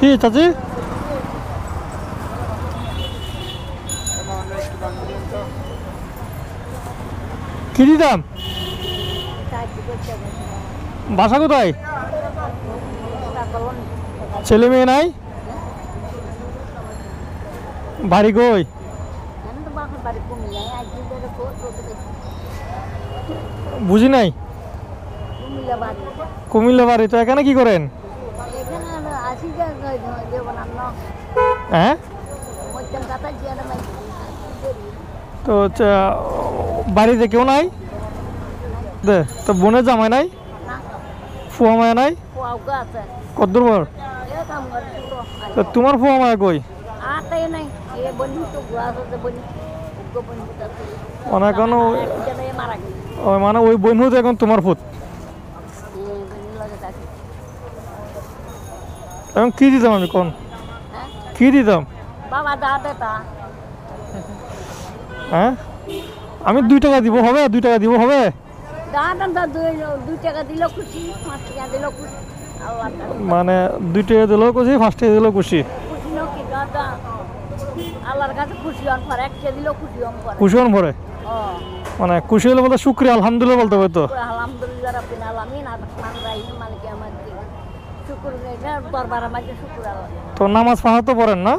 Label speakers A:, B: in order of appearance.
A: কি চাচি কি দিতাম বাসা কোথায় ছেলে মেয়ে নাই বাড়ি কই বুঝি নাই কুমিল্লা বাড়ি তো এখানে কি করেন হ্যাঁ তো বাড়িতে কেউ নাই দে তো বোনের জামাই নাই ফুয়া মায়া নাই কত বড় তো তোমার ফুয়া মায়া কই মানে এখন মানে ওই বোন হতে এখন তোমার ফুট এখন কি দিতাম আমি কোন কি দিতাম হ্যাঁ আমি 2 টাকা দিব হবে 2 টাকা দিব হবে মানে 2 টাকা দিলেও খুশি 5 টাকা দিলেও খুশি খুশি হন পরে মানে খুশি হলে বলতে শুক্রিয়া আলহামদুলিল্লাহ বলতে হবে তো তো নামাজ পড়া তো পড়েন না